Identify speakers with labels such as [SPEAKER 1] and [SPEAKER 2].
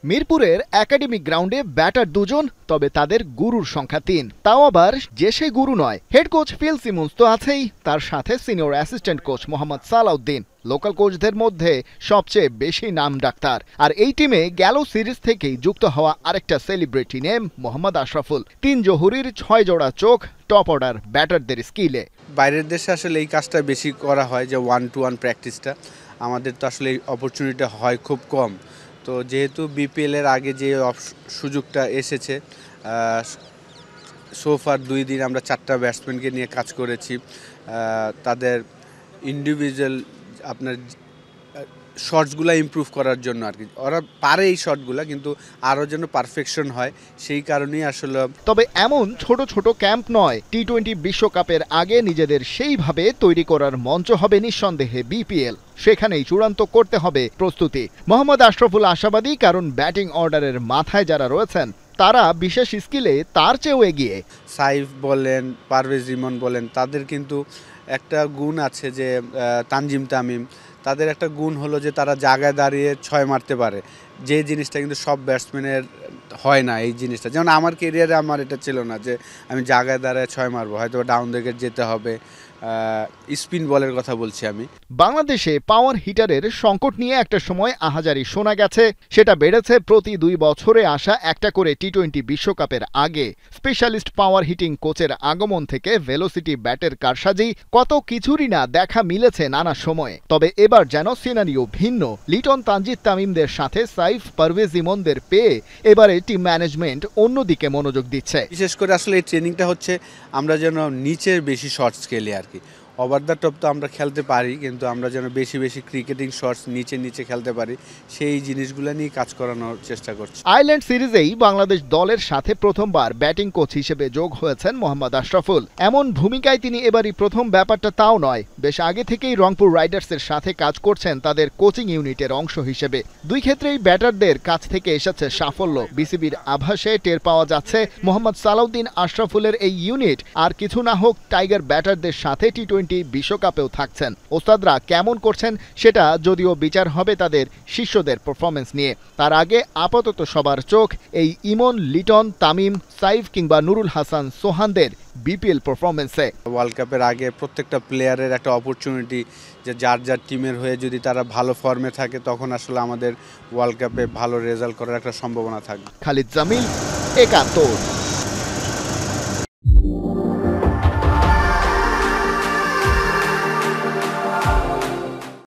[SPEAKER 1] মিরপুরের একাডেমিক গ্রাউন্ডে ব্যাটার দুজন, তবে তাদের গুরুর সংখ্যা ৩। তাও আবার যে সে গুরু নয়। হেড কোচ ফিল সিমন্স তো আছেই, তার সাথে senior assistant coach Mohammad Salahuddin. Local কোচদের মধ্যে সবচেয়ে বেশি নাম ডাক্তার। আর এই টিমে গেল সিরিজ থেকেই যুক্ত হওয়া আরেকটা সেলিব্রিটি নেম মোহাম্মদ আশরাফুল। ৩ জহুরির ৬ জোড়া চোখ টপ অর্ডার ব্যাটারদের স্কিলে।
[SPEAKER 2] বাইরের দেশে আসলে এই কাজটা বেশি করা হয়, যে 1-to-1 প্র্যাকটিসটা। আমাদের তো আসলে এই অপরচুনিটিটা হয় খুব কম। তো যেহেতু বিপিএলের আগে যে সুযোগটা এসেছে, সোফার 2 দিন আমরা 4টা ব্যাটসম্যানকে নিয়ে কাজ করেছি। তাদের ইন্ডিভিজুয়াল আপনার শটসগুলো ইমপ্রুভ করার জন্য আর কি। ওরা পারে এই শটগুলো, কিন্তু আরও যেন পারফেকশন হয়, সেই কারণেই আসলে।
[SPEAKER 1] তবে এমন ছোট ছোট ক্যাম্প নয়, টি-20 বিশ্বকাপের আগে নিজেদের সেইভাবে তৈরি করার মঞ্চ হবে নিঃসন্দেহে বিপিএল। সেখানেই চূড়ান্ত করতে হবে প্রস্তুতি। মোহাম্মদ আশরাফুল আশাবাদী, কারণ ব্যাটিং অর্ডারের মাথায় যারা রয়েছেন তারা বিশেষ স্কিলে তার চেয়েও এগিয়ে।
[SPEAKER 2] সাইফ বলেন, পারভেজ রিমন বলেন, তাদের কিন্তু একটা গুণ আছে যে তানজিম তামিম, তাদের একটা গুণ হলো যে তারা জায়গায় দাঁড়িয়ে 6 মারতে পারে, যে জিনিসটা কিন্তু সব ব্যাটসম্যানের হয় না। এই জিনিসটা যেমন আমার কেরিয়ারে আমার এটা ছিল না যে আমি জায়গায় দাঁড়ায় 6 মারবো, হয়তো ডাউন উইকেট যেতে হবে। স্পিন বলের কথা বলছি আমি।
[SPEAKER 1] বাংলাদেশে পাওয়ার হিটারের সংকট নিয়ে একটা সময় আহাজারি শোনা গেছে। সেটা বেড়েছে প্রতি 2 বছরে আসা একটা করে টি-20 বিশ্বকাপের আগে। স্পেশালিস্ট পাওয়ার হিটিং কোচের আগমন থেকে ভেলোসিটি ব্যাটের কারসাজি, কত কিছুরই না দেখা মিলেছে নানা সময়ে। তবে এবার যেন সিনারিও ভিন্ন। লিটন, তানজিদ তামিমদের সাথে সাইফ, পারভেজ ইমনদের পেয়ে এবারে টিম ম্যানেজমেন্ট অন্যদিকে মনোযোগ দিচ্ছে।
[SPEAKER 2] বিশেষ করে আসলে এই ট্রেনিংটা হচ্ছে আমরা যেন নিচের বেশি শর্টস খেলি আর কি। ওভার দ্য টপ তো আমরা খেলতে পারি, কিন্তু আমরা যেন বেশি বেশি ক্রিকেটিং শটস নিচে খেলতে পারি, সেই জিনিসগুলো নিয়ে কাজ করানোর চেষ্টা করছি।
[SPEAKER 1] আয়ারল্যান্ড সিরিজেই বাংলাদেশ দলের সাথে প্রথমবার ব্যাটিং কোচ হিসেবে যোগ হয়েছেন মোহাম্মদ আশরাফুল। এমন ভূমিকায় তিনি এবারই প্রথম, ব্যাপারটা তাও নয়। বেশ আগে থেকেই রংপুর রাইডার্সের সাথে কাজ করছেন তাদের কোচিং ইউনিটের অংশ হিসেবে। দুই ক্ষেত্রেই ব্যাটারদের কাছ থেকে এসেছে সাফল্য। বিসিবির আভাসে টের পাওয়া যাচ্ছে মোহাম্মদ সালাউদ্দিন আশরাফুলের এই ইউনিট আর কিছু না হোক টাইগার ব্যাটারদের সাথে টি-20 বিশ্বকাপেও থাকছেন। ওস্তাদরা কেমন করছেন সেটা যদিও বিচার হবে তাদের শিষ্যদের পারফরমেন্স নিয়ে। তার আগে আপাতত সবার চোখ এই ইমন, লিটন, তামিম, সাইফ কিংবা নুরুল হাসান সোহানদের বিপিএল পারফরমেন্সে।
[SPEAKER 2] ওয়ার্ল্ড কাপের আগে প্রত্যেকটা প্লেয়ারের একটা অপরচুনিটি, যে যার টিমের হয়ে যদি তারা ভালো ফর্মে থাকে, তখন আসলে আমাদের ওয়ার্ল্ড কাপে ভালো রেজাল্ট করার একটা সম্ভাবনা থাকবে।
[SPEAKER 1] খালিদ জামিল, একাত্তর।